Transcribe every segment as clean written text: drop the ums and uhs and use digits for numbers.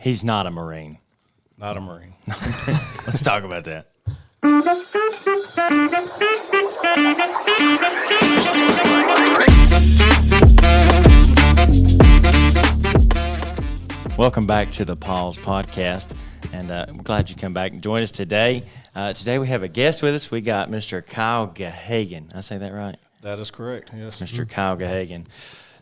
He's not a Marine. Not a Marine. Let's talk about that. Welcome back to the Paul's Podcast, and I'm glad you come back and join us today. Today we have a guest with us. We got Mr. Kyle Gahagan. Did I say that right? That is correct, yes. Mr. Kyle Gahagan.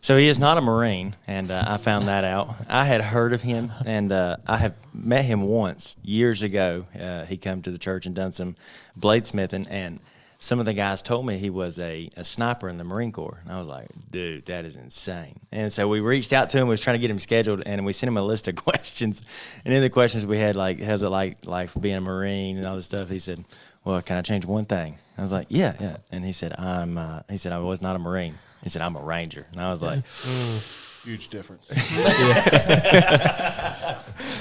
So he is not a Marine, and I found that out. I had heard of him, and I have met him once years ago. He come to the church and done some bladesmithing, and some of the guys told me he was a sniper in the Marine Corps. And I was like, dude, that is insane. And so we reached out to him, was trying to get him scheduled, and we sent him a list of questions. And in the questions we had, like, how's it like being a Marine and all this stuff? He said, well, can I change one thing? I was like, yeah. And he said, I was not a Marine. He said, I'm a Ranger. And I was like, huge difference.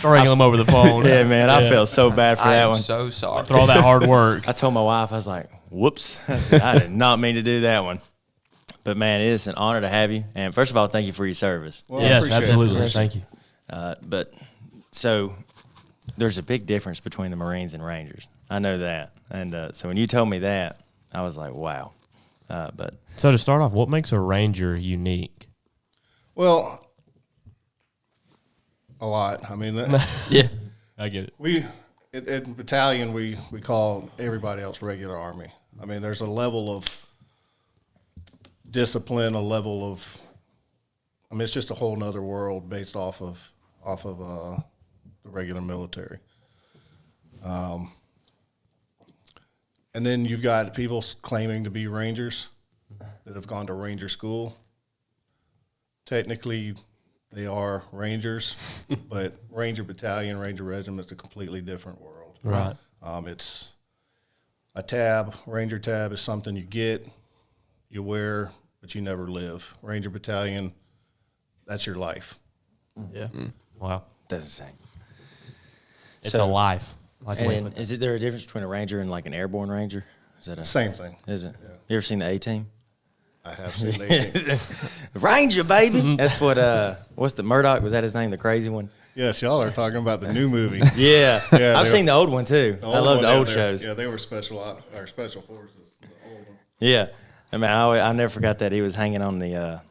Wrangle him over the phone. Yeah, man, I felt so bad for that I'm one. so sorry. After all that hard work. I told my wife, I was like, whoops. I said, I did not mean to do that one. But, man, it is an honor to have you. And first of all, thank you for your service. Well, Yes, I appreciate absolutely. it. Thank you. But so there's a big difference between the Marines and Rangers. I know that. And so when you told me that, I was like, wow. But So to start off, what makes a Ranger unique? Well, a lot. I mean, Yeah. I get it. we in battalion we call everybody else regular Army. I mean, there's a level of discipline, a level of, I mean, it's just a whole nother world based off of the regular military. And then you've got people claiming to be Rangers that have gone to Ranger school. Technically, they are Rangers, but Ranger Battalion, Ranger Regiment is a completely different world. Right. It's a tab. Ranger tab is something you get, you wear, but you never live. Ranger Battalion, that's your life. Yeah. Wow. that's insane. It's So- a life. Like And is there a difference between a Ranger and like an airborne Ranger? Is that a Same thing. Is it? You ever seen the A-Team? I have seen they Ranger, baby. That's what. What's the Murdoch? Was that his name? The crazy one. Yes, y'all are talking about the new movie. Yeah, Yeah, I've they- seen the old one too. The I old love one, the yeah, old they're- shows. Yeah, they were special forces. The old one. Yeah, I mean, I never forgot that he was hanging on the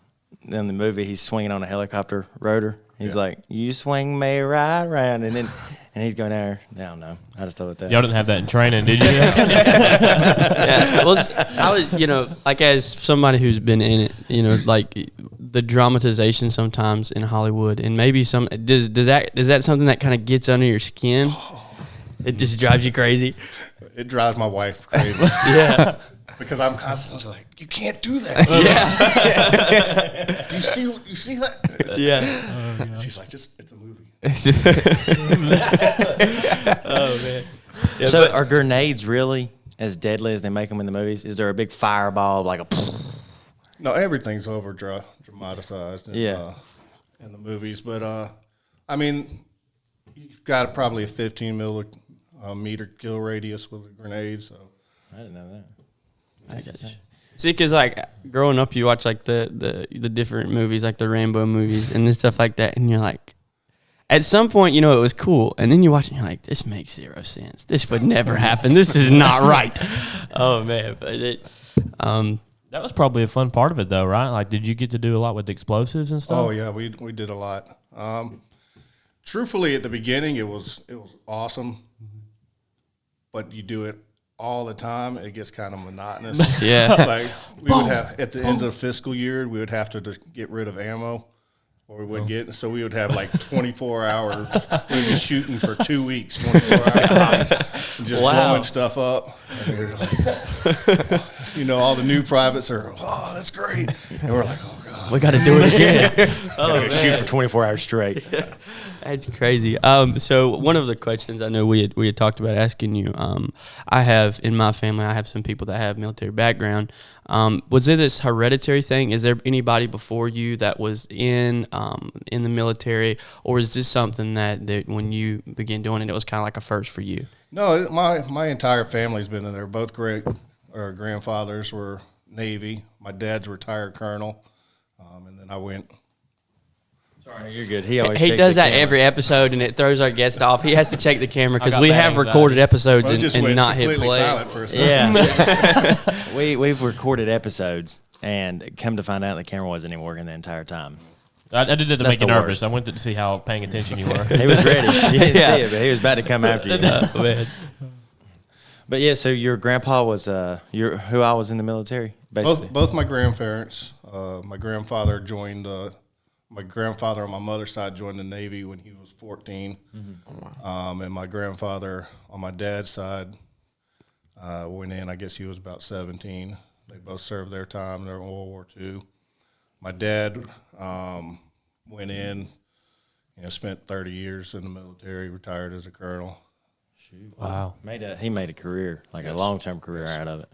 in the movie. He's swinging on a helicopter rotor. He's like, "You swing me right around," and he's going there. I don't know. I just thought that. Y'all didn't have that in training, did you? Yeah. Well, I was, like as somebody who's been in it, like the dramatization sometimes in Hollywood, and maybe is that something that kind of gets under your skin? It just drives you crazy. It drives my wife crazy. Yeah. Because I'm constantly like, you can't do that. Yeah. You see that? Yeah. She's like, it's a movie. Oh man. Yeah, So are grenades really as deadly as they make them in the movies? Is there a big fireball like a? No, everything's over dramatized in the movies. But, I mean, you've got probably a 15 millimeter kill radius with a grenade. So I didn't know that. See, because like growing up, you watch like the different movies, like the Rambo movies and stuff like that, and you're like, at some point, it was cool, and then you watch it, and you're like, this makes zero sense. This would never happen. This is not right. Oh man, but That was probably a fun part of it, though, right? Like, did you get to do a lot with explosives and stuff? Oh yeah, we did a lot. Truthfully, at the beginning, it was awesome, but you do it all the time, it gets kind of monotonous. Yeah. Like we would have at the end of the fiscal year, we would have to just get rid of ammo, or we wouldn't get. So we would have like 24 hours. We'd be shooting for 2 weeks, 24 hours, and just blowing stuff up. And we were like, all the new privates are, oh, that's great, and we're like, oh god, we got to do it again. Shoot for 24 hours straight. That's crazy. So one of the questions I know we had talked about asking you, I have in my family, I have some people that have military background. Was it this hereditary thing? Is there anybody before you that was in the military, or is this something that when you began doing it, it was kind of like a first for you? No, my entire family's been in there. Both grandfathers were Navy. My dad's a retired colonel, and then I went. Sorry, you're good. He always He checks does the that camera. every episode, and it throws our guest off. He has to check the camera because got we bad have anxiety. recorded episodes Well, it just and went not hit completely play. silent for a second. Yeah. We've recorded episodes and come to find out the camera wasn't even working the entire time. I did it to That's make you the nervous. worst. I went to see how paying attention you were. He was ready. You didn't Yeah. see it, but he was about to come after you. Oh, man. But yeah, so your grandpa was who I was in the military, basically. Both my grandparents. My grandfather joined. My grandfather on my mother's side joined the Navy when he was 14, and my grandfather on my dad's side went in. I guess he was about 17. They both served their time. They were in World War II. My dad went in. Spent 30 years in the military. Retired as a colonel. Wow. He made a career, like a long-term career out of it.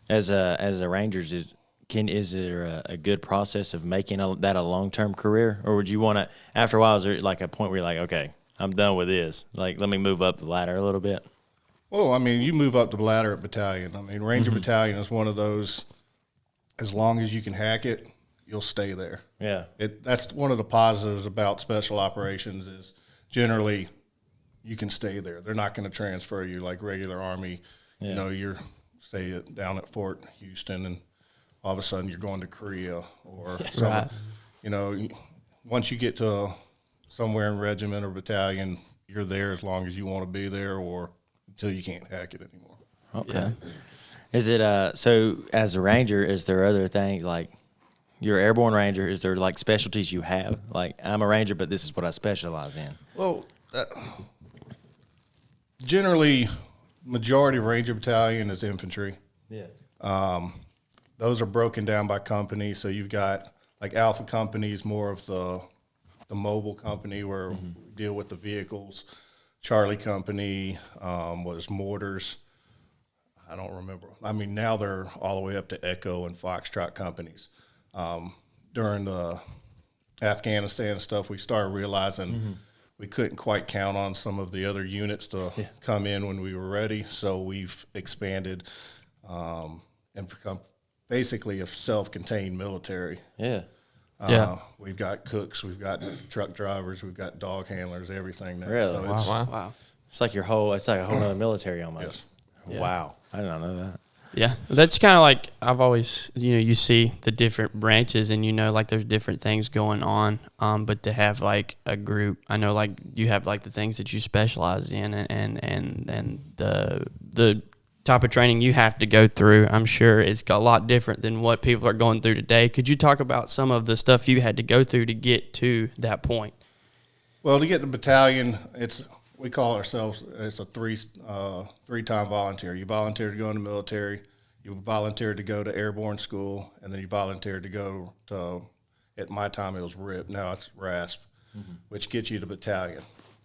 As a Rangers, is there a good process of making that a long-term career, or would you want to? After a while, is there like a point where you're like, okay, I'm done with this. Like, let me move up the ladder a little bit. Well, I mean, you move up the ladder at battalion. I mean, Ranger Battalion is one of those. As long as you can hack it, you'll stay there. Yeah. That's one of the positives about special operations is generally you can stay there. They're not going to transfer you like regular Army. Yeah. You're say down at Fort Houston and all of a sudden you're going to Korea or something. Right. Once you get to somewhere in regiment or battalion, you're there as long as you want to be there or until you can't hack it anymore. Okay. Yeah. Is it so as a Ranger, is there other things like you're airborne Ranger, is there like specialties you have? Like, I'm a Ranger, but this is what I specialize in. Well, generally, majority of Ranger Battalion is infantry. Yeah. Those are broken down by company. So you've got like Alpha Company is more of the mobile company where we deal with the vehicles. Charlie Company was mortars. I don't remember. I mean, now they're all the way up to Echo and Foxtrot companies. During the Afghanistan stuff, we started realizing we couldn't quite count on some of the other units to come in when we were ready. So we've expanded and become basically a self-contained military. Yeah. Yeah. We've got cooks, we've got truck drivers, we've got dog handlers, everything now. Really? So it's, Wow. It's like it's like a whole other military almost. Yes. Wow. I did not know that. Yeah, that's kind of like I've always, you see the different branches and like there's different things going on. But to have like a group, I know like you have like the things that you specialize in and the type of training you have to go through, I'm sure it's a lot different than what people are going through today. Could you talk about some of the stuff you had to go through to get to that point? well, to get the battalion, we call ourselves, it's a three-time volunteer. You volunteer to go in the military, you volunteered to go to airborne school, and then you volunteered to go to, at my time it was RIP, now it's RASP, which gets you to battalion.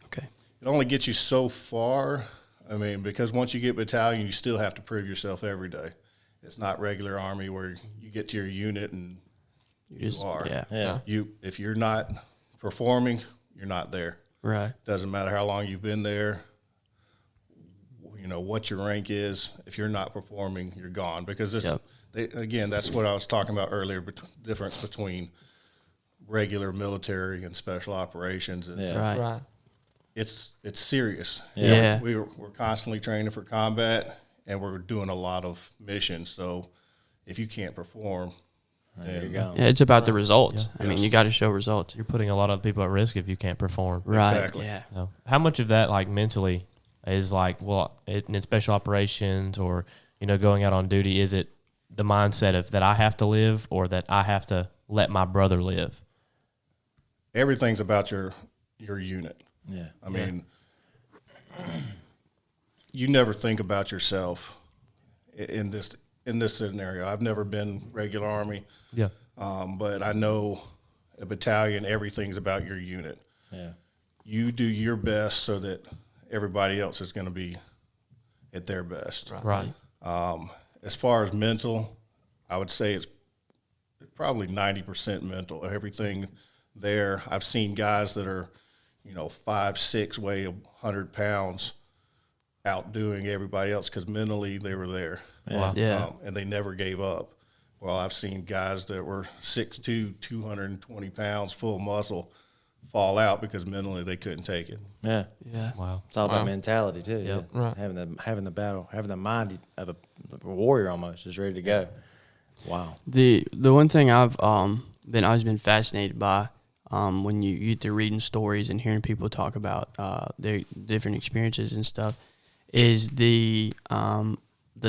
Okay. It only gets you so far, I mean, because once you get battalion, you still have to prove yourself every day. It's not regular Army where you get to your unit and you are. Yeah. If you're not performing, you're not there. Right. Doesn't matter how long you've been there, what your rank is. If you're not performing, you're gone. Because again, that's what I was talking about earlier, difference between regular military and special operations. Right. It's serious. Yeah. We're constantly training for combat, and we're doing a lot of missions. So if you can't perform, There you go. Yeah, it's about the results. Yeah. I mean, you got to show results. You're putting a lot of people at risk if you can't perform. Right. Exactly. Yeah. So how much of that, like mentally, is like, in special operations or going out on duty? Is it the mindset of that I have to live or that I have to let my brother live? everything's about your unit. Yeah. I mean, you never think about yourself in this scenario. I've never been regular Army. Yeah. But I know a battalion, everything's about your unit. Yeah. You do your best so that everybody else is going to be at their best. Right. As far as mental, I would say it's probably 90% mental. Everything there. I've seen guys that are, 5'6", weigh 100 pounds, outdoing everybody else because mentally they were there. Wow. Yeah. And they never gave up. Well, I've seen guys that were 6'2", 220 pounds, full muscle, fall out because mentally they couldn't take it. Yeah. Yeah. Wow. It's all about mentality too. Yep. Yeah. Right. Having the battle, having the mind of a warrior almost, just ready to go. Wow. The one thing I've always been fascinated by when you get to reading stories and hearing people talk about their different experiences and stuff is the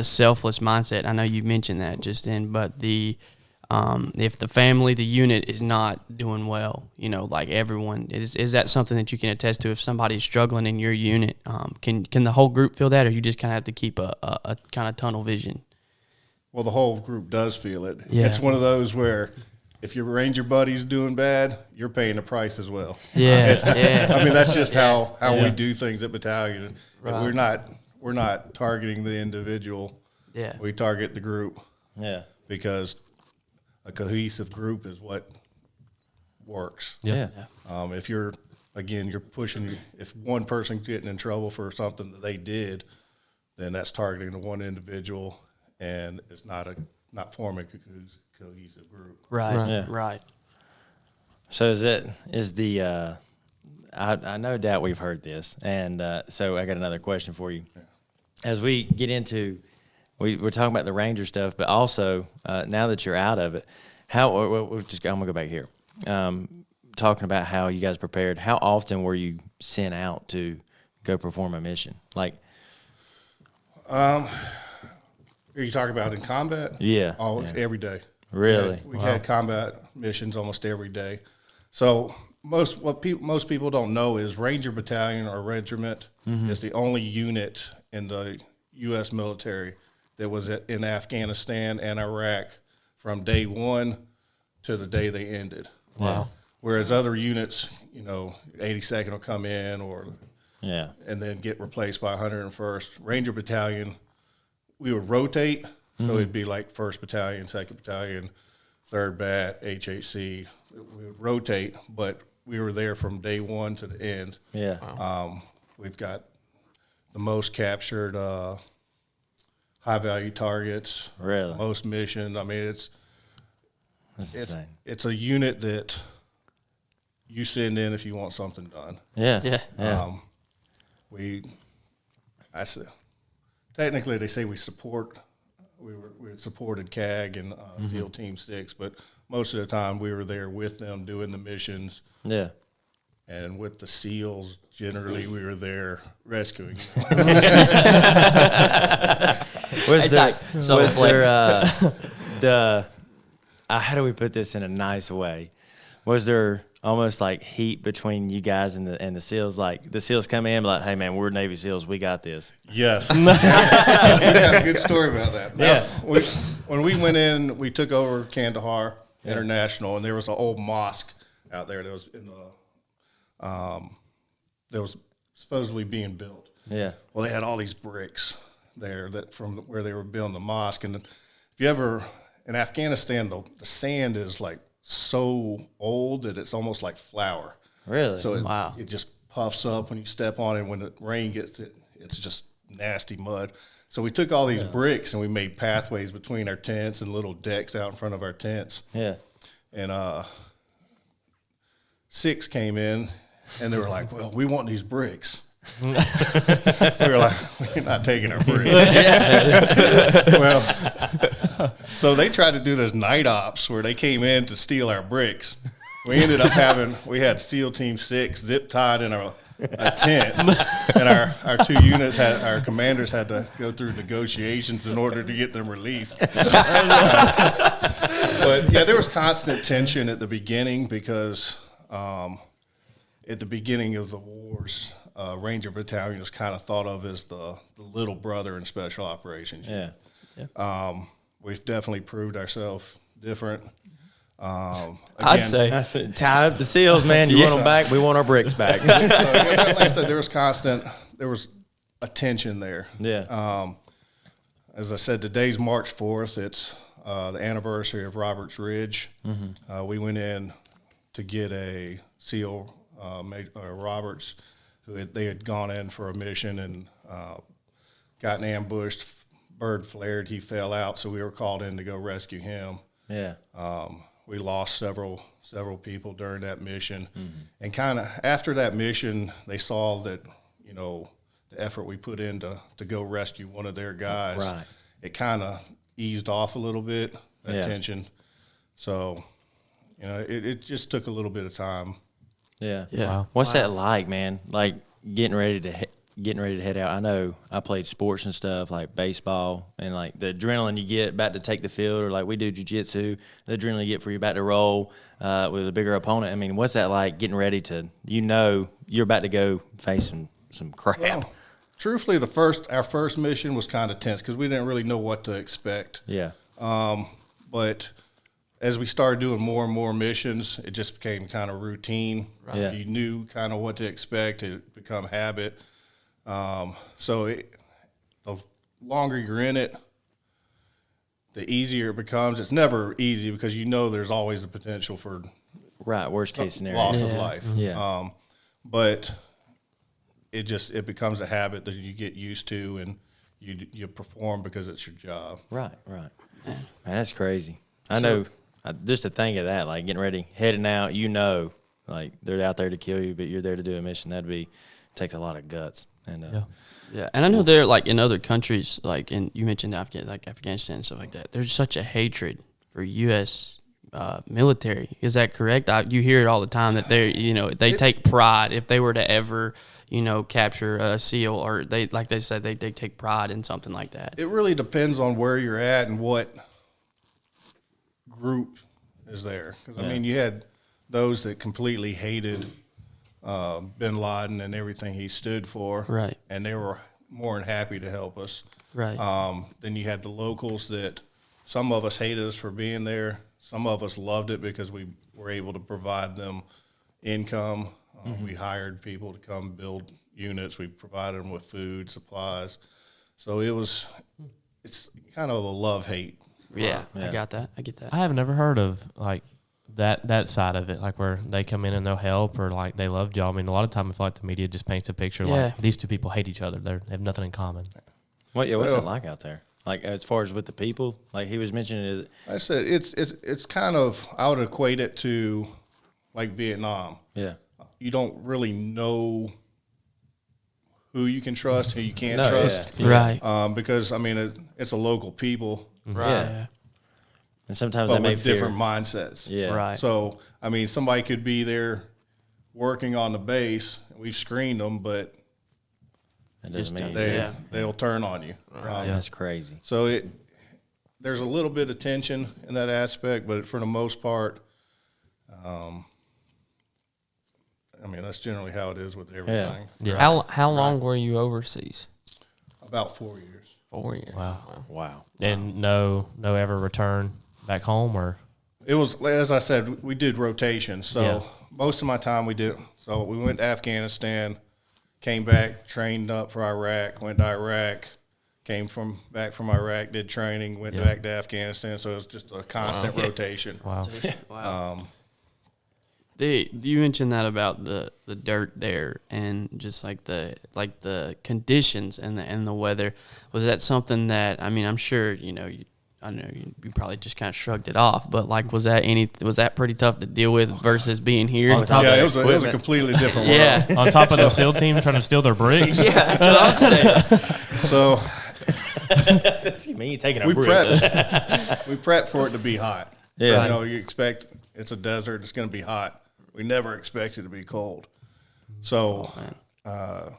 selfless mindset. I know you mentioned that just then, but if the family, the unit is not doing well, like everyone, is that something that you can attest to? If somebody is struggling in your unit, can the whole group feel that, or you just kind of have to keep a kind of tunnel vision? Well, the whole group does feel it. Yeah. It's one of those where if your Ranger buddy's doing bad, you're paying the price as well. Yeah, yeah. I mean, that's just how Yeah. we do things at battalion. Right. We're not targeting the individual. Yeah. We target the group Yeah. because a cohesive group is what works. Yeah. If you're pushing, if one person's getting in trouble for something that they did, then that's targeting the one individual, and it's not forming a cohesive group. Right, Yeah. right. So I no doubt we've heard this, and so I got another question for you. As we get into, we're talking about the Ranger stuff, but also now that you're out of it, I'm gonna go back here. Talking about how you guys prepared. How often were you sent out to go perform a mission? Like, Are you talking about in combat? Yeah. Yeah. Every day. Really? We had combat missions almost every day. So most people don't know is Ranger Battalion or Regiment is the only unit in the U.S. military that was in Afghanistan and Iraq from day one to the day they ended. Wow. Whereas other units, 82nd will come in Yeah. and then get replaced by 101st. Ranger Battalion, we would rotate, so it'd be like 1st Battalion, 2nd Battalion, 3rd Bat, HHC. We would rotate, but we were there from day one to the end. Yeah. We've got the most captured high-value targets. Really? Most missions. I mean, That's insane. it's a unit that you send in if you want something done. Yeah. Yeah. Yeah. Technically they say we had supported CAG and SEAL Team 6, but most of the time we were there with them doing the missions. Yeah. And with the SEALs, generally we were there rescuing. Was there flex. how do we put this in a nice way? Was there almost like heat between you guys and the SEALs? Like the SEAls come in like, hey man, we're Navy SEAls, we got this. Yes. We got a good story about that. Yeah. When we went in, we took over Kandahar International, and there was an old mosque out there that was that was supposedly being built. Yeah. Well, they had all these bricks there that from where they were building the mosque. And if you ever in Afghanistan, the sand is like so old that it's almost like flour. Really? So Wow. it just puffs up when you step on it. When the rain gets it, it's just nasty mud. So we took all these bricks and we made pathways between our tents and little decks out in front of our tents. Yeah. And 6 came in and they were like, well, we want these bricks. We were like, we're not taking our bricks. Well, so they tried to do this night ops where they came in to steal our bricks. We ended up we had SEAL Team 6 zip tied in a tent, and our 2 units our commanders had to go through negotiations in order to get them released. But yeah, there was constant tension at the beginning because at the beginning of the wars, Ranger Battalion was kind of thought of as the little brother in special operations. Yeah. We've definitely proved ourselves different. I'd say. That's it. Tie up the SEALs, man. You want them back? We want our bricks back. So, like I said, there was a tension there. Yeah. As I said, today's March 4th. It's the anniversary of Roberts Ridge. We went in to get a SEAL, Roberts, they had gone in for a mission and gotten ambushed. Bird flared. He fell out, so we were called in to go rescue him. Yeah. we lost several people during that mission. And kind of after that mission, they saw that, you know, the effort we put in to go rescue one of their guys, Right. it kind of eased off a little bit, that tension. So, you know, it just took a little bit of time. Yeah. Yeah. Wow. What's that like, man? Like getting ready to head out. I know I played sports and stuff like baseball, and like the adrenaline you get about to take the field, or like we do jiu-jitsu, the adrenaline you get for you about to roll with a bigger opponent. I mean, what's that like getting ready to, you know, you're about to go face some crap? Well, truthfully, our first mission was kind of tense because we didn't really know what to expect. Yeah. But as we started doing more and more missions, it just became kind of routine. Right. Yeah. You knew kind of what to expect. It become habit. So the longer you're in it, the easier it becomes. It's never easy because you know there's always the potential for Right. Worst case scenario. loss of life. Yeah. But it becomes a habit that you get used to, and you perform because it's your job. Right. Man, that's crazy. I know. Just to think of that, like getting ready, heading out, you know, like they're out there to kill you, but you're there to do a mission. Takes a lot of guts. And Yeah, and I know they're like in other countries, like you mentioned Afghanistan and stuff like that. There's such a hatred for U.S. Military. Is that correct? You hear it all the time that they take pride if they were to ever capture a SEAL, or they said they take pride in something like that. It really depends on where you're at and what group is there. Because I mean, you had those that completely hated Bin Laden and everything he stood for, Right. And they were more than happy to help us, Right. Then you had the locals that some of us hated us for being there. Some of us loved it because we were able to provide them income. We hired people to come build units. We provided them with food, supplies. So it's kind of a love-hate. Yeah, I got that. I get that. I have never heard of like that side of it, like where they come in and they'll help, or like they love y'all. I mean, a lot of time I feel like the media just paints a picture like these two people hate each other. They have nothing in common. what's it like out there? Like as far as with the people, like he was mentioning, I said it's kind of, I would equate it to like Vietnam. yeah, You don't really know who you can trust, who you can't No, trust, yeah. Right. because I mean it's a local people, yeah. And sometimes but they may with different mindsets. Yeah, Right. So I mean, somebody could be there working on the base. We've screened them, but That doesn't mean they'll turn on you. That's crazy. So there's a little bit of tension in that aspect, but for the most part, I mean, that's generally how it is with everything. Yeah. How long were you overseas? About 4 years. 4 years. Wow. And no ever return back home, or It was, as I said, we did rotations. So most of my time we did. So we went to Afghanistan, came back, trained up for Iraq, went to Iraq, back from Iraq, did training, went back to Afghanistan. So it was just a constant rotation. wow. You mentioned that about the dirt there and just like the conditions and the weather. Was that something that, I mean, I'm sure I know you probably just kind of shrugged it off, but like was that pretty tough to deal with versus being here? On top of Yeah, it was a completely different world. Yeah. On top of the SEAL team trying to steal their bricks. Yeah, that's what I'm saying. So That's me taking a we break. prepped for it to be hot. Yeah. You know, you expect it's a desert, it's going to be hot. We never expect it to be cold. So it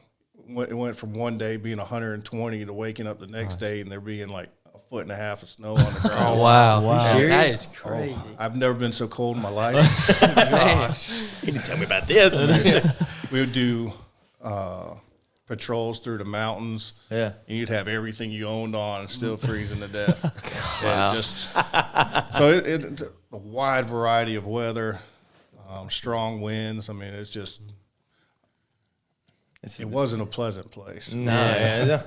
went from one day being 120 to waking up the next day and there being like 1.5 feet of snow on the ground. Oh, wow. Wow. That is crazy. I've never been so cold in my life. You didn't tell me about this. We would do patrols through the mountains. Yeah. And you'd have everything you owned on and still freezing to death. Wow. So it's a wide variety of weather, strong winds. I mean, it wasn't a pleasant place. No,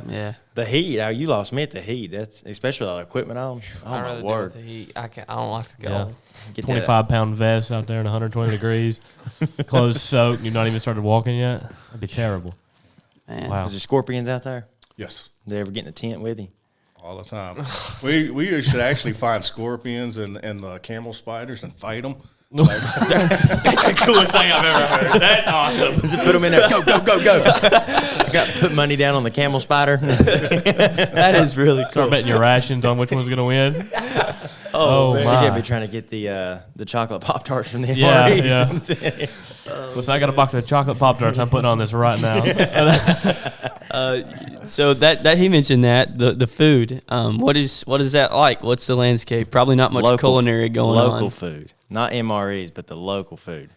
Yeah. The heat. You lost me at the heat. That's especially all the equipment on. Oh I'd my rather do word. it with the heat. I don't like to go. Yeah. Get that- 25-pound vest out there in 120 degrees, clothes soaked, you've not even started walking yet. That'd be terrible. Man. Wow. Is there scorpions out there? Yes. Did they ever get in a tent with you? All the time. We used to actually find scorpions and the camel spiders and fight them. That's the coolest thing I've ever heard. That's awesome. Does it put them in there? Go, go, go, go. Got to put money down on the camel spider. That is really Start cool. betting your rations on which one's going to win. Oh, CJ my. be trying to get the chocolate Pop-Tarts from the Yeah, MREs. yeah. Listen, I got a box of chocolate Pop-Tarts I'm putting on this right now. So that he mentioned that the food. What is that like? What's the landscape? Probably not much culinary going on. Local food. Not MREs, but the local food.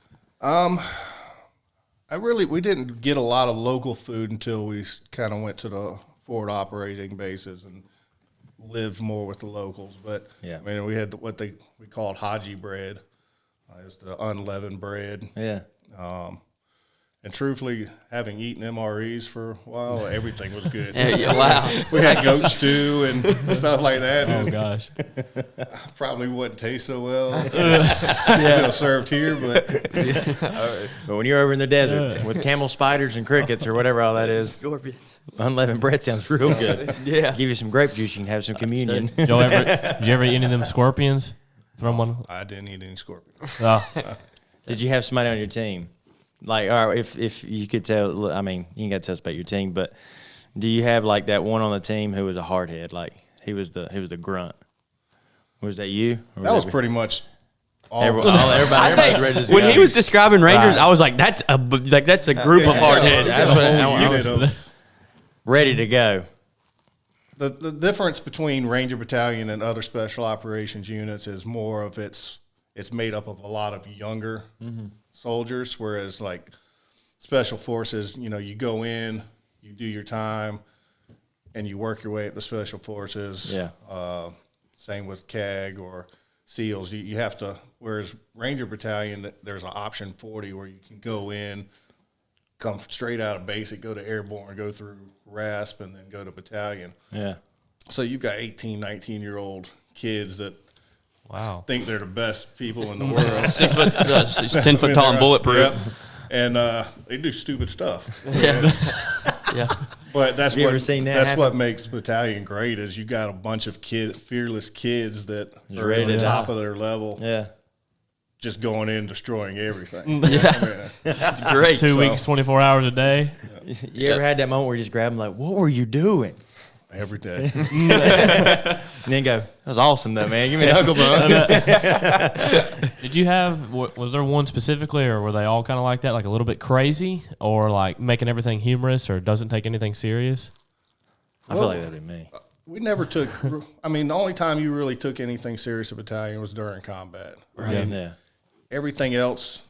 We didn't get a lot of local food until we kind of went to the forward operating bases and lived more with the locals. But Yeah. I mean, we had what we called Haji bread. It's the unleavened bread. Yeah. And truthfully, having eaten MREs for a while, everything was good. Yeah, wow. We had goat stew and stuff like that. Oh, and gosh. probably wouldn't taste so well. Yeah, served here, but But when you're over in the desert with camel spiders and crickets or whatever all that is, Scorpions. unleavened bread sounds real good. Yeah. Give you some grape juice, you can have some communion. Did you ever eat any of them scorpions? Throw 'em one. I didn't eat any scorpions. Oh, Did you have somebody on your team? Like, all right, if you could tell, I mean, you ain't got to tell us about your team, but do you have like that one on the team who was a hardhead? Like he was the grunt. Was that you? Or That was it- pretty much all. everybody's ready to When go. he was describing Rangers, Right. I was like, that's a group of hardheads. That's what a whole I unit was- of. ready to go. The difference between Ranger Battalion and other special operations units is more of it's made up of a lot of younger soldiers, whereas like special forces, you go in, you do your time, and you work your way up to special forces. Yeah. Same with CAG or SEALs. You have to. Whereas Ranger Battalion, there's an option 40 where you can go in, come straight out of basic, go to airborne, go through RASP, and then go to battalion. Yeah. So you've got 18, 19-year-old kids that wow. think they're the best people in the world. 6 foot, 10 foot tall and bulletproof. Yep. And they do stupid stuff. Yeah. Yeah. But that's Have you what ever seen that that's happen? what makes battalion great is you got a bunch of fearless kids that are ready at the to top die. of their level, Yeah. just going in destroying everything. Yeah. It's great. 2 weeks, 24 hours a day. You ever had that moment where you just grab them like, what were you doing? Every day. And then go, that was awesome though, man. Give me the Uncle Bun. Did you have, was there one specifically, or were they all kind of like that, like a little bit crazy, or like making everything humorous, or doesn't take anything serious? I feel like that'd be me. We never took. I mean, the only time you really took anything serious at battalion was during combat. Right. Yeah. Everything else,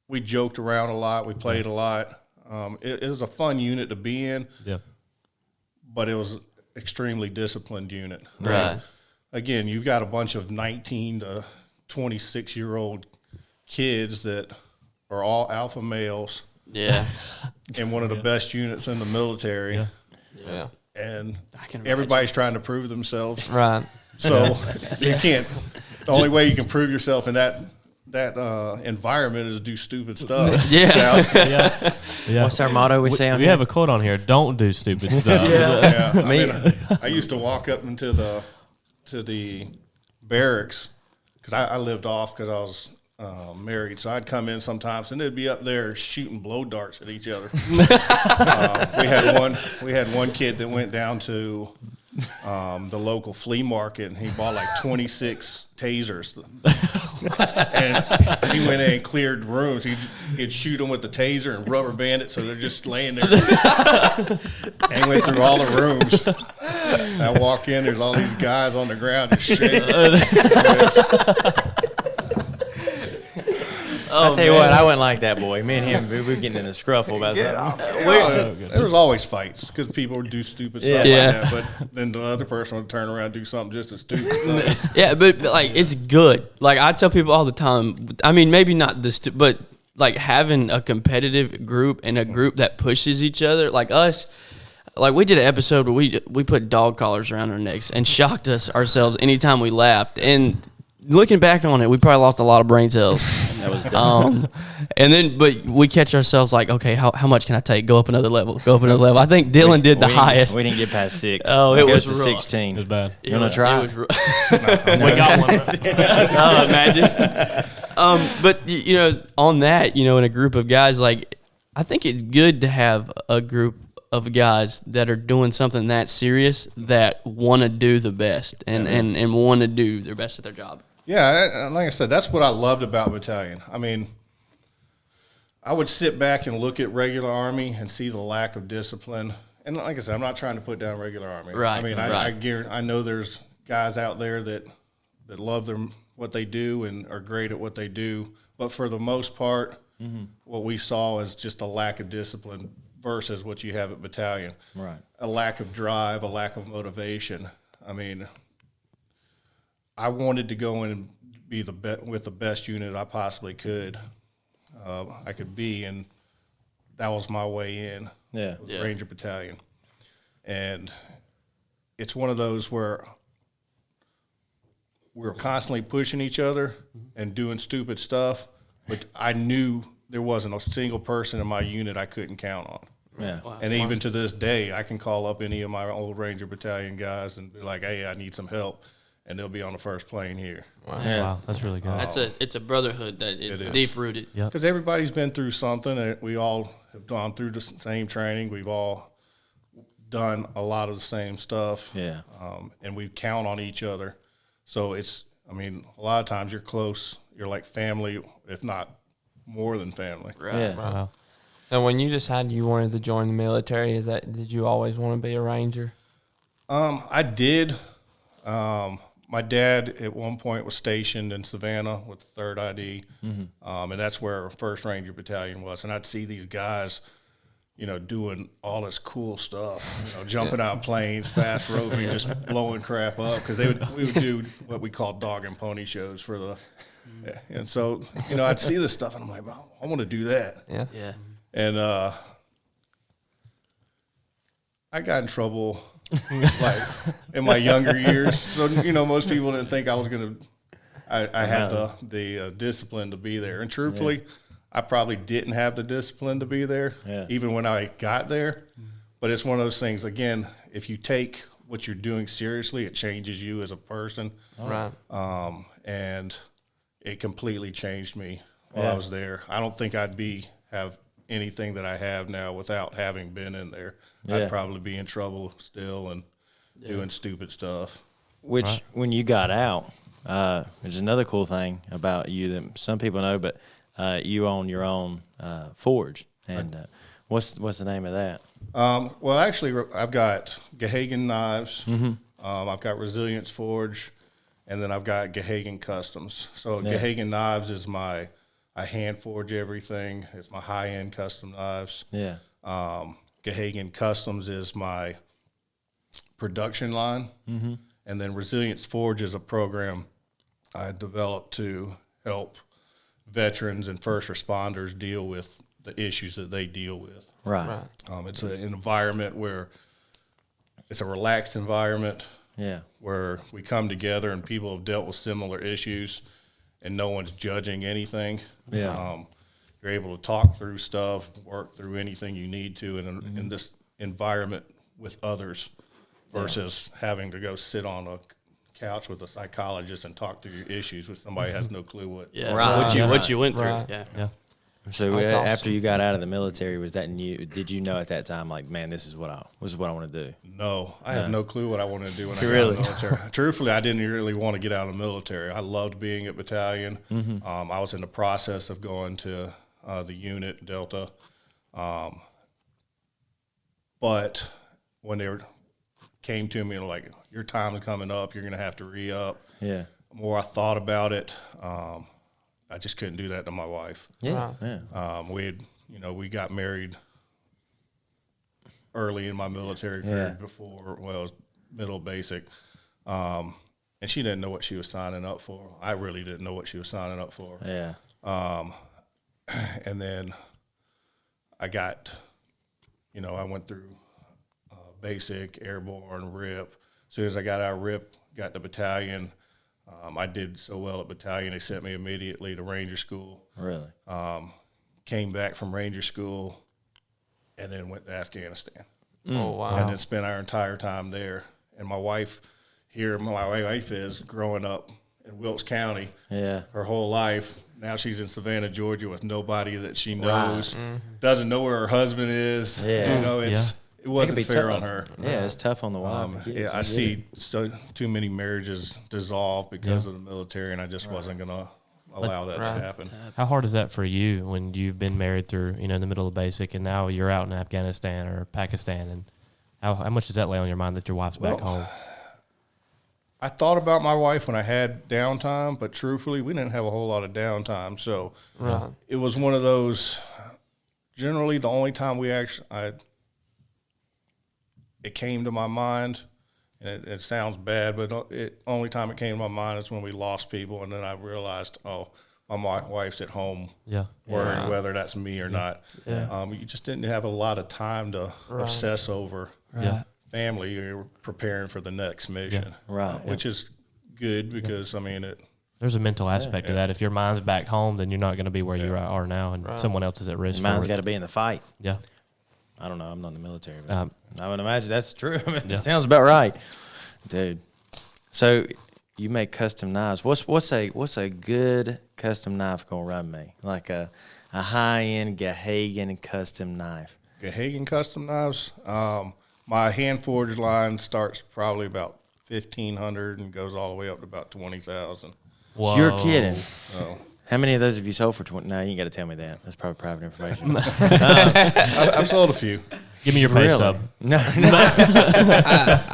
we joked around a lot. We played a lot. It was a fun unit to be in, Yeah. but it was extremely disciplined unit. Right. Again, you've got a bunch of 19 to 26-year-old kids that are all alpha males Yeah. in one of the best units in the military. Yeah. Yeah. And can imagine. everybody's trying to prove themselves. Right. So you can't. The only way you can prove yourself in that environment is do stupid stuff. Yeah. Yeah. Yeah. What's our motto we say on We here? have a quote on here: "Don't do stupid stuff." Yeah. I mean, I used to walk up into the barracks because I lived off because I was married. So I'd come in sometimes and they'd be up there shooting blow darts at each other. We had one kid that went down to the local flea market and he bought like 26 tasers. And he went in and cleared rooms. He'd shoot them with the taser and rubber band it so they're just laying there. And he went through all the rooms. I walk in, there's all these guys on the ground just shaking. I'll tell you what, I wasn't like that boy. Me and him, we were getting in a scruffle about something. There was always fights because people would do stupid stuff Yeah. like that. But then the other person would turn around and do something just as stupid. So, Yeah, but like it's good. Like I tell people all the time. I mean, maybe not this, but like having a competitive group and a group that pushes each other. Like us, like we did an episode where we put dog collars around our necks and shocked us ourselves anytime we laughed. And looking back on it, we probably lost a lot of brain cells. That was And then, but we catch ourselves like, okay, how much can I take? Go up another level. Go up another level. I think Dylan did the highest. We didn't get past 6. Oh, it was to rough. 16. It was bad. You want to try? It was We got one. oh, imagine. But you know, on that, you know, in a group of guys, like, I think it's good to have a group of guys that are doing something that serious that want to do the best and want to do their best at their job. Yeah, like I said, that's what I loved about battalion. I mean, I would sit back and look at regular Army and see the lack of discipline. And like I said, I'm not trying to put down regular Army. Right, I mean, right. I know there's guys out there that love what they do and are great at what they do. But for the most part, what we saw is just a lack of discipline versus what you have at battalion. Right. A lack of drive, a lack of motivation. I mean, I wanted to go in and be with the best unit I possibly could. I could be, and that was my way in. Yeah. The Ranger Battalion. And it's one of those where we were constantly pushing each other and doing stupid stuff, but I knew there wasn't a single person in my unit I couldn't count on. Yeah. Wow. And even to this day, I can call up any of my old Ranger Battalion guys and be like, hey, I need some help. And they'll be on the first plane here. Yeah. Wow, that's really good. It's a brotherhood that it's It is. deep rooted. Yep. Because everybody's been through something. And we all have gone through the same training. We've all done a lot of the same stuff. Yeah. And we count on each other. So a lot of times you're close. You're like family, if not more than family. Right. Yeah. Wow. Now, when you decided you wanted to join the military, did you always want to be a Ranger? I did. My dad at one point was stationed in Savannah with the 3rd ID, and that's where our 1st Ranger Battalion was. And I'd see these guys, doing all this cool stuff, jumping out of planes, fast roping, just blowing crap up, because we would do what we call dog and pony shows for the. And so, I'd see this stuff, and I'm like, well, I want to do that. Yeah. Yeah. And I got in trouble like in my younger years. So, most people didn't think I was going to, I had the discipline to be there. And truthfully, I probably didn't have the discipline to be there, even when I got there. But it's one of those things, again, if you take what you're doing seriously, it changes you as a person. Right. And it completely changed me while I was there. I don't think I'd have anything that I have now without having been in there. Yeah. I'd probably be in trouble still and doing stupid stuff. Which, when you got out, there's another cool thing about you that some people know, but you own your own forge. And what's the name of that? Well, actually, I've got Gahagan knives. I've got Resilience Forge, and then I've got Gahagan Customs. So Gahagan knives is I hand forge everything. It's my high-end custom knives. Yeah. Gahagan Customs is my production line. And then Resilience Forge is a program I developed to help veterans and first responders deal with the issues that they deal with. Right. It's an environment where it's a relaxed environment. Yeah. Where we come together and people have dealt with similar issues and no one's judging anything. Yeah. You're able to talk through stuff, work through anything you need to in this environment with others versus having to go sit on a couch with a psychologist and talk through your issues with somebody who has no clue what. Yeah. Right. What you went through. Right. Yeah. Yeah. So That's after awesome. you got out of the military, was that new? Did you know at that time, like, man, this is what I want to do? No, I had no clue what I wanted to do when I got Really? out of the military. Truthfully, I didn't really want to get out of the military. I loved being at battalion. I was in the process of going to the unit, Delta. But when they came to me and like, your time is coming up, you're going to have to re-up. Yeah. The more I thought about it, I just couldn't do that to my wife. Yeah. Right. Yeah. We got married early in my military career before, it was middle basic. And she didn't know what she was signing up for. I really didn't know what she was signing up for. Yeah. And then I got, I went through basic, airborne, RIP. As soon as I got out of RIP, got the battalion, I did so well at battalion, they sent me immediately to Ranger School. Really? Came back from Ranger School and then went to Afghanistan. Oh, wow. And then spent our entire time there. And my wife is growing up in Wilkes County Yeah. her whole life. Now she's in Savannah, Georgia with nobody that she knows, doesn't know where her husband is. Yeah. You know, it wasn't be fair tough on her. Yeah, it's tough on the wife. and kids. Yeah, I get see too many marriages dissolve because of the military, and I just wasn't going to allow that to happen. How hard is that for you when you've been married through, in the middle of basic, and now you're out in Afghanistan or Pakistan, and how much does that lay on your mind that your wife's back home? I thought about my wife when I had downtime, but truthfully, we didn't have a whole lot of downtime. So it was one of those, generally the only time it came to my mind, and it sounds bad, but only time it came to my mind is when we lost people, and then I realized, my wife's at home worrying whether that's me or not. You just didn't have a lot of time to obsess over family. You're preparing for the next mission, which is good because, There's a mental aspect to that. If your mind's back home, then you're not going to be where you are now, and someone else is at risk. Mine's for got it. to be in the fight. Yeah. I don't know. I'm not in the military, but I would imagine that's true. It sounds about right, dude. So you make custom knives. What's a good custom knife gonna run me? Like a high end Gahagan custom knife. Gahagan custom knives. My hand forged line starts probably about 1,500 and goes all the way up to about 20,000. Whoa. You're kidding. So How many of those have you sold for 20? No, you ain't got to tell me that. That's probably private information. I've sold a few. Give me your pay stub. No.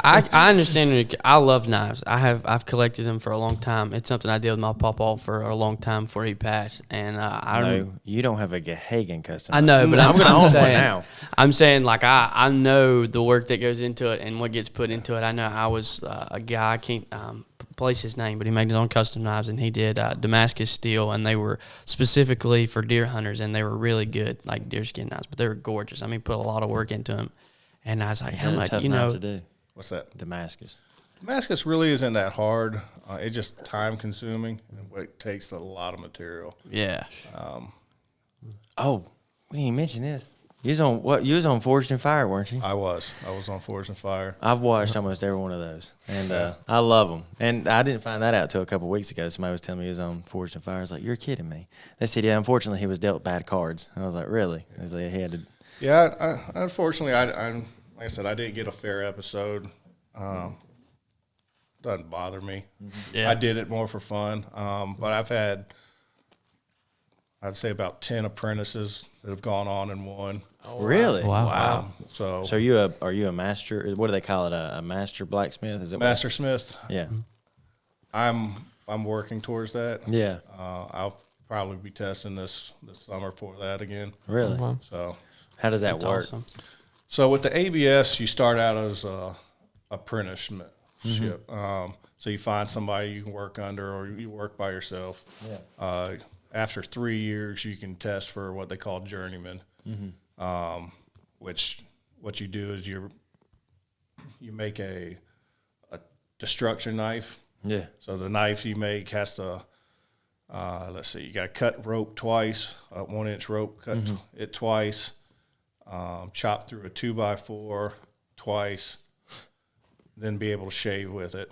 I understand. I love knives. I've collected them for a long time. It's something I did with my papa for a long time before he passed. And No, you don't have a Gahagan custom. I know, but I'm gonna own one saying now. I'm saying like I know the work that goes into it and what gets put into it. I know I was a guy, I can't place his name, but he made his own custom knives, and he did Damascus steel, and they were specifically for deer hunters, and they were really good, like deerskin knives, but they were gorgeous. I mean, put a lot of work into them, and I was like, Is that a tough knife to do? What's that? Damascus. Damascus really isn't that hard. It's just time consuming, and it takes a lot of material. yeah. Oh, we didn't mention this. You was on what? You was on Forged in Fire, weren't you? I was on Forged and Fire. I've watched almost every one of those, and I love them. And I didn't find that out till a couple of weeks ago. Somebody was telling me he was on Forged and Fire. I was like, "You're kidding me." They said, "Yeah, unfortunately, he was dealt bad cards." And I was like, "Really?" I was like, "He had to." Yeah, unfortunately, I like I said, I didn't get a fair episode. Doesn't bother me. Yeah. I did it more for fun. But I've had, I'd say, about 10 apprentices that have gone on and won. Really? Wow. So So are you a master? What do they call it? A master blacksmith? Is it Master Smith, Yeah. I'm working towards that. Yeah. I'll probably be testing this summer for that again. Really? Wow. So How does that That's work? awesome. So with the ABS, you start out as a apprenticeship. So you find somebody you can work under, or you work by yourself. Yeah. After 3 years, you can test for what they call journeyman, which what you do is you make a destruction knife. Yeah. So the knife you make has to, let's see, you got to cut rope twice, a 1-inch rope, cut it twice, chop through a 2x4 twice, then be able to shave with it.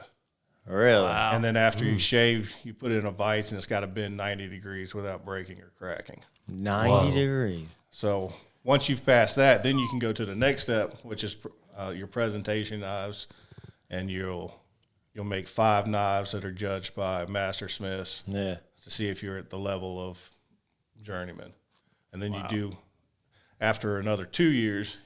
Really? And then after you shave, you put it in a vise, and it's got to bend 90 degrees without breaking or cracking. 90 degrees. So once you've passed that, then you can go to the next step, which is your presentation knives, and you'll make 5 knives that are judged by master smiths Yeah. to see if you're at the level of journeyman. And then you do, after another 2 years,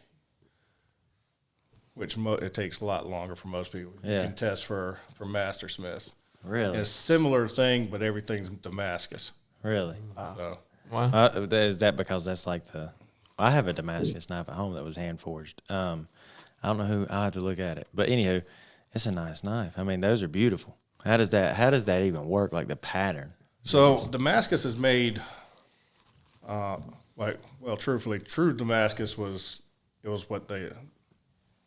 which it takes a lot longer for most people, you Yeah. can test for master smiths. Really? It's a similar thing, but everything's Damascus. Really? So, Wow. Is that because that's like I have a Damascus knife at home that was hand forged. I don't know who. I'll have to look at it. But anywho, it's a nice knife. I mean, those are beautiful. How does that even work? Like the pattern? So Damascus is made, truthfully, true Damascus was what the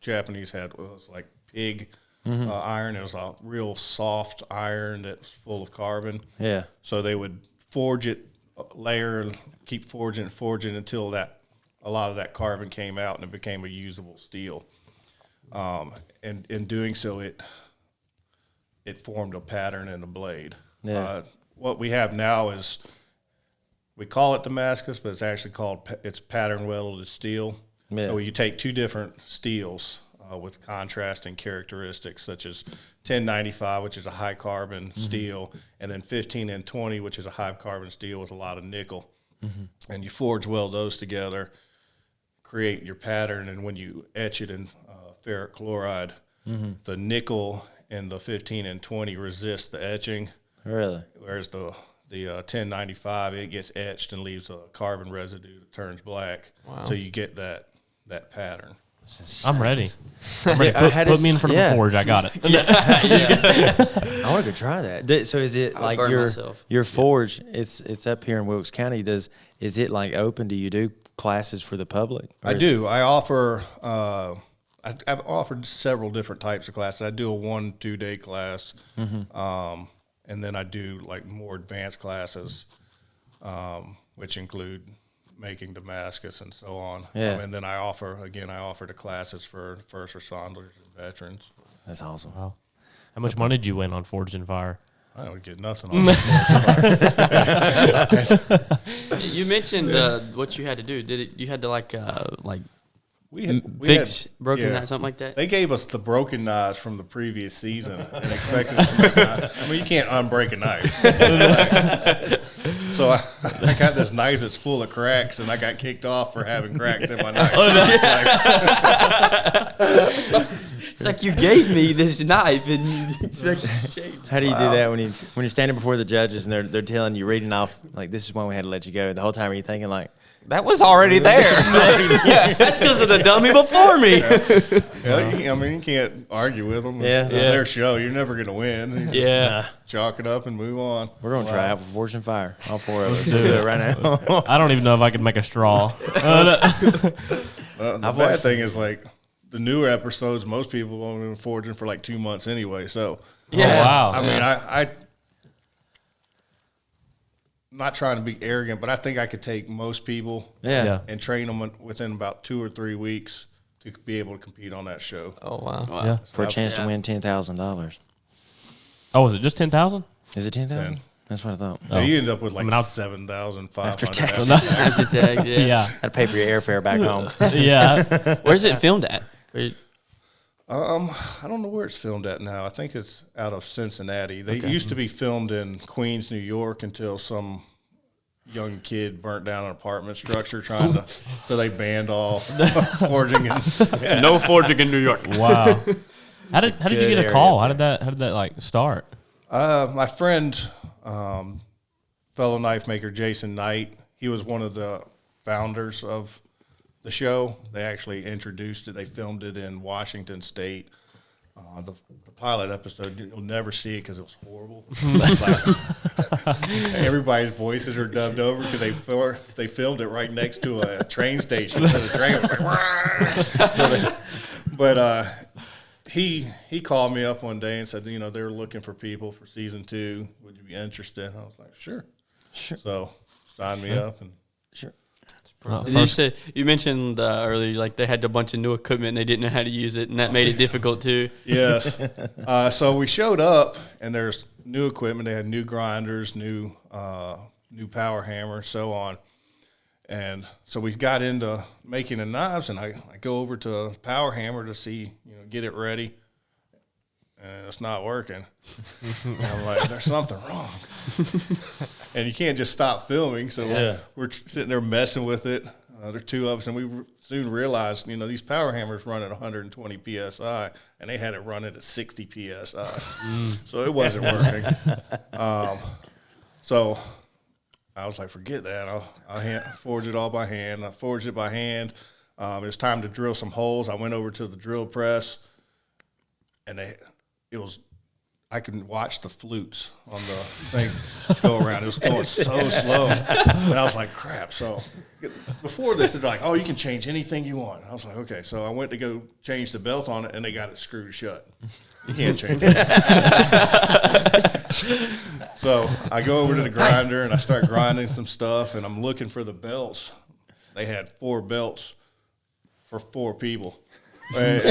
Japanese had was like pig iron. It was a real soft iron that was full of carbon. Yeah. So they would forge it, layer, keep forging until a lot of that carbon came out and it became a usable steel. And in doing so, it formed a pattern in the blade. Yeah. What we have now is, we call it Damascus, but it's actually it's pattern welded steel. Yeah. So you take two different steels with contrasting characteristics, such as 1095, which is a high carbon steel, and then 15N20, which is a high carbon steel with a lot of nickel. And you forge weld those together, create your pattern, and when you etch it in ferric chloride, the nickel in the 15N20 resist the etching. Really? Whereas the 1095, it gets etched and leaves a carbon residue that turns black. Wow. So you get that pattern. I'm ready. Put Me in front of a forge. I got it. I want to go try that. So is it I'll like burn myself. your forge? It's up here in Wilkes County. Is it like open? Do you do classes for the public? I do. I offer. I've offered several different types of classes. I do a 1-2 day class, and then I do like more advanced classes, which include making Damascus and so on. Yeah. And then I offer the classes for first responders and veterans. That's awesome. Wow. How much money did you win on Forged in Fire? I don't get nothing on that. You mentioned what you had to do. You had to like We fix had, broken yeah. knife, something like that? They gave us the broken knives from the previous season and expected us to make knives. I mean, you can't unbreak a knife. So I got this knife that's full of cracks, and I got kicked off for having cracks in my knife. It's like you gave me this knife and you expect to change. How do you do that when you're standing before the judges and they're telling you, reading off like, this is when we had to let you go? The whole time are you thinking like, That was already there. Yeah, that's because of the dummy before me. I mean, you can't argue with them. Yeah. It's their show. You're never going to win. You just Yeah. chalk it up and move on. we're going to try out for Forged in Fire. All four of us. Do it right now. I don't even know if I could make a straw. The I've bad watched- thing is, like, the newer episodes, most people have only been forging for like 2 months anyway. So, Yeah. Oh, wow. I mean, I'm not trying to be arrogant, but I think I could take most people Yeah. and train them within about 2 or 3 weeks to be able to compete on that show. Oh, wow. Yeah. For a chance to Yeah. win $10,000. Oh, was it just 10,000? Is it 10,000? 10. That's what I thought. So you end up with like I'll- 7,500 After tax. After tag, yeah. Yeah. Had to pay for your airfare back home. Yeah. Where's it filmed at? I don't know where it's filmed at now. I think it's out of Cincinnati. They used to be filmed in Queens, New York, until some young kid burnt down an apartment structure trying to. So they banned all forging. No forging in New York. Wow. How did you good get a area call? up How did that like start? My friend, fellow knife maker Jason Knight, he was one of the founders of the show. They actually introduced it. They filmed it in Washington State. The pilot episode, you'll never see it because it was horrible. Everybody's voices are dubbed over because they filmed it right next to a train station. So the train was like, he called me up one day and said, they were looking for people for season 2. Would you be interested? I was like, sure. So signed me up and. Sure. You mentioned earlier, like they had a bunch of new equipment and they didn't know how to use it, and that made it difficult too. Yes. So we showed up, and there's new equipment. They had new grinders, new power hammer, so on. And so we got into making the knives, and I go over to a power hammer to see, get it ready, and it's not working. And I'm like, there's something wrong. And you can't just stop filming, so we're sitting there messing with it. There are 2 of us, and we soon realized, these power hammers run at 120 psi, and they had it running at 60 psi, so it wasn't working. So I was like, forget that. I'll forge it all by hand. I forged it by hand. It was time to drill some holes. I went over to the drill press, and I can watch the flutes on the thing go around. It was going so slow. And I was like, crap. So before this, they're like, oh, you can change anything you want. I was like, okay. So I went to go change the belt on it, and they got it screwed shut. You can't change it. So I go over to the grinder, and I start grinding some stuff, and I'm looking for the belts. They had 4 belts for 4 people. I'm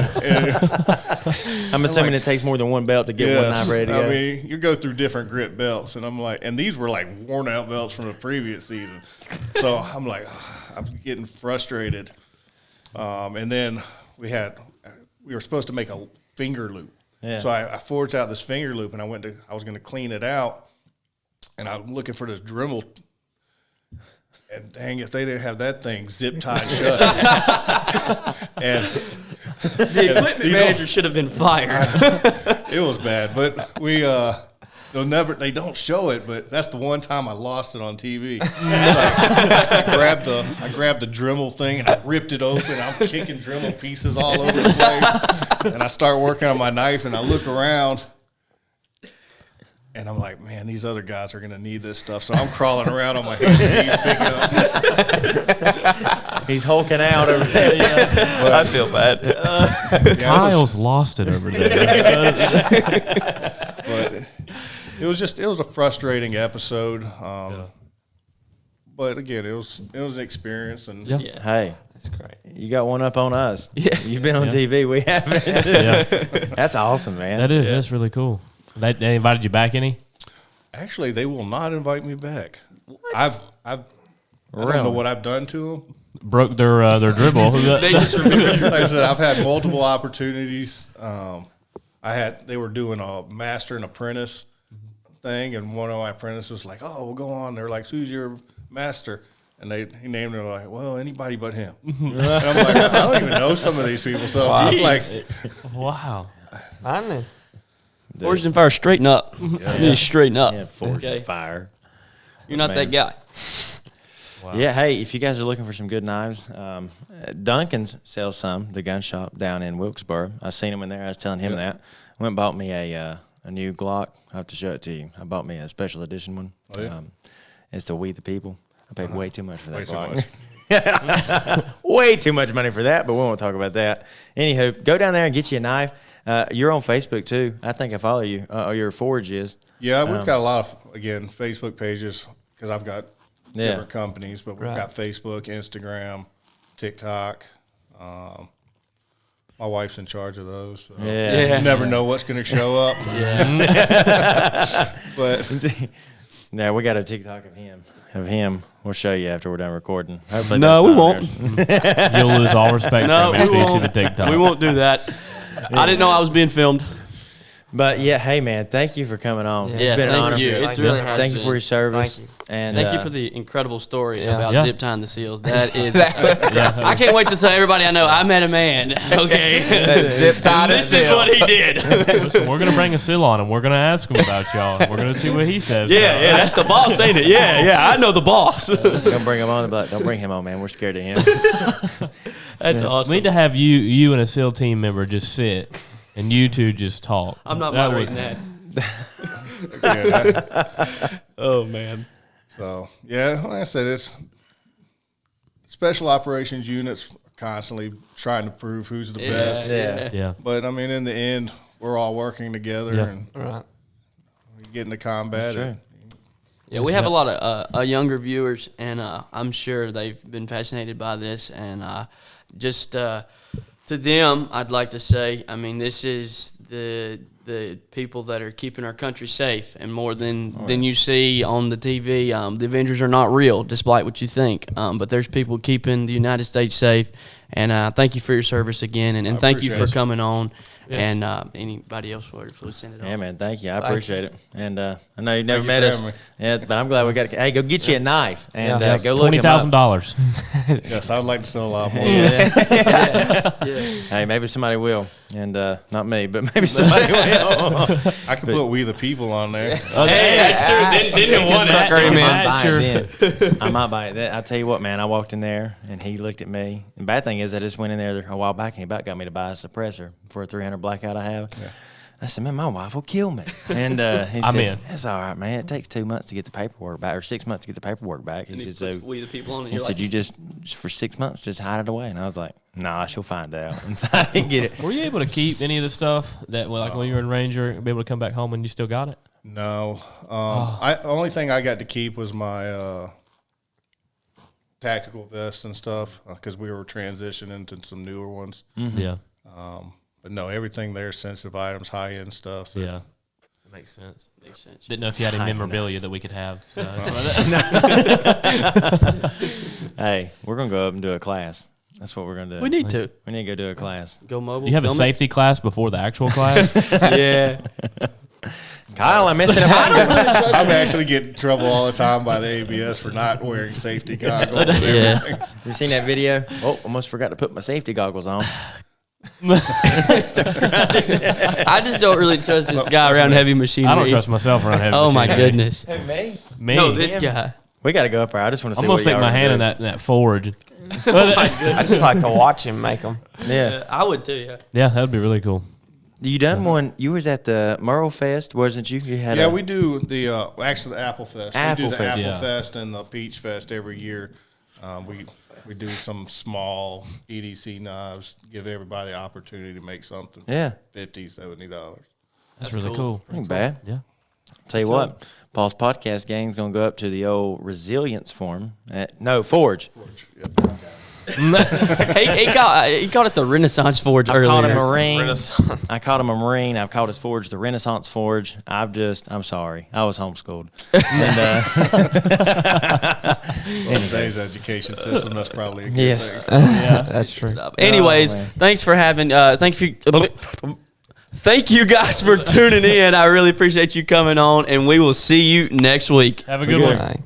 assuming it takes more than one belt to get one knife ready to go. I mean, you go through different grip belts, and I'm like, and these were like worn out belts from the previous season. So I'm like, I'm getting frustrated. And then we were supposed to make a finger loop. Yeah. So I forged out this finger loop, and I was going to clean it out, and I'm looking for this Dremel. And dang, if they didn't have that thing zip tied shut. And The equipment manager should have been fired. it was bad, but they don't show it, but that's the one time I lost it on TV. I grabbed the Dremel thing and I ripped it open. I'm kicking Dremel pieces all over the place. And I start working on my knife and I look around and I'm like, man, these other guys are going to need this stuff. So I'm crawling around on my hands and knees picking up. He's hulking out over there. But, I feel bad. Kyle's lost it over there. But it was a frustrating episode. But again, it was an experience. And Yeah. Hey, That's great. you got one up on us. Yeah. You've been on TV. We haven't. Yeah. That's awesome, man. That's really cool. They invited you back any? actually, they will not invite me back. I don't know what I've done to them. Broke their dribble. They just remember. Like I said, I've had multiple opportunities. They were doing a master and apprentice thing, and one of my apprentices was like, "Oh, we'll go on." They're like, "Who's your master?" And he named it like, "Well, anybody but him." And I'm like, I don't even know some of these people, so I'm like, Wow. I know. Forged and fire, straighten up. Just straighten up. Yeah, forged Okay. and fire. You're not Man. that guy. Wow. Yeah, hey, if you guys are looking for some good knives, Duncan's sells some, the gun shop down in Wilkesboro. I seen him in there. I was telling him that. Went and bought me a new Glock. I'll have to show it to you. I bought me a special edition one. Oh, yeah? It's the We the People. I paid way too much for that Way too Glock. much. Way too much money for that, but we won't talk about that. Anywho, go down there and get you a knife. You're on Facebook, too. I think I follow you. Your Forge is. yeah, we've got a lot of, again, Facebook pages because I've got different companies, but we've Right. got Facebook, Instagram, TikTok. My wife's in charge of those. So Yeah. you never know what's going to show up. But Yeah, we got a TikTok of him. We'll show you after we're done recording. Hopefully No, that's we not won't. ours. You'll lose all respect No, from him we after you see won't. the TikTok. We won't do that. I didn't know I was being filmed. But yeah, hey man, thank you for coming on. Yeah, It's been an thank honor. you. It's really has Thank you been. for your service. Thank you. And Thank you for the incredible story Yeah. about Yeah. zip tying the seals. That is, I can't wait to tell everybody I know I met a man. Okay, Zip tied and this is what he did. Listen, we're gonna bring a seal on him. We're gonna ask him about y'all. We're gonna see what he says. Yeah, that's the boss, ain't it? Yeah, I know the boss. don't bring him on, but don't bring him on, man. We're scared of him. That's We awesome. need to have you and a SEAL team member just sit and you two just talk. I'm not That moderating would- that. yeah, Oh man. so yeah, like I said, it's special operations units constantly trying to prove who's the best. Yeah. Yeah. But I mean, in the end, we're all working together Yeah. and Right. we get into combat. That's true. Yeah, we have a lot of younger viewers, and I'm sure they've been fascinated by this. And just to them, I'd like to say, I mean, this is the people that are keeping our country safe, and more than you see on the TV. The Avengers are not real, despite what you think. But there's people keeping the United States safe. And thank you for your service again, and thank you for appreciate it. coming on. And anybody else would send it Yeah, on. man. Thank you. I Thank appreciate it. And I know you never you met for us. having me. Yeah, but I'm glad we got. Hey, go get you a knife and Yeah. go look him up. $20,000. Yes, I'd like to sell a lot more. Hey, maybe somebody will, and not me, but maybe somebody will. I can put "We the People" on there. Hey, that's true. Didn't want it. Sucker him in. I might buy Sure. it then. I might buy it. I tell you what, man. I walked in there and he looked at me. And bad thing is, I just went in there a while back and he about got me to buy a suppressor for a 300 blackout I have. I said, man, my wife will kill me. And he I'm said, in. that's all right, man. It takes 2 months to get the paperwork back, or 6 months to get the paperwork back. He said, so we the people on it. he said, you just for 6 months, just hide it away. And I was like, nah, she'll find out. And so I didn't get it. Were you able to keep any of the stuff that, like when you were in Ranger, be able to come back home and you still got it? No. Only thing I got to keep was my tactical vest and stuff because we were transitioning to some newer ones. Yeah. But no, everything there, sensitive items, high end stuff. Yeah. That makes sense. Makes sense. Didn't know if you had any High memorabilia that we could have. So Hey, we're going to go up and do a class. That's what we're going to do. We need to We need to go do a class. go mobile. you have a film it. safety class before the actual class? Yeah. Kyle, I'm missing a finger. I'm actually getting in trouble all the time by the ABS for not wearing safety goggles. And everything. You seen that video? Oh, almost forgot to put my safety goggles on. I just don't really trust this guy around heavy machinery. I don't trust myself around heavy Oh my machinery. goodness. Me? Me? No, this guy. We got to go up there. I just want to see I'm gonna what stick y'all my are hand in doing. that forge. I just like to watch him make them. Yeah. I would too, yeah. Yeah, that would be really cool. You done one? You was at the Merle Fest, wasn't you? You had Yeah, a, we do the actually the Apple Fest. Apple We do the Fest, Apple yeah. Fest and the Peach Fest every year. We do some small EDC knives, give everybody the opportunity to make something. Yeah. $50, $70. That's really cool. Ain't bad. Yeah. Tell you what, Paul's podcast gang's gonna go up to the old resilience forum. Forge. he called it the Renaissance Forge I called him earlier. Marine. I called him a Marine. I've called his forge the Renaissance Forge. I'm sorry. I was homeschooled. And, In today's education system, that's probably a good yes. thing. Yeah. That's true. Anyways, Oh, man. thanks for having. Thank you guys for tuning in. I really appreciate you coming on, and we will see you next week. Have a good one. Bye.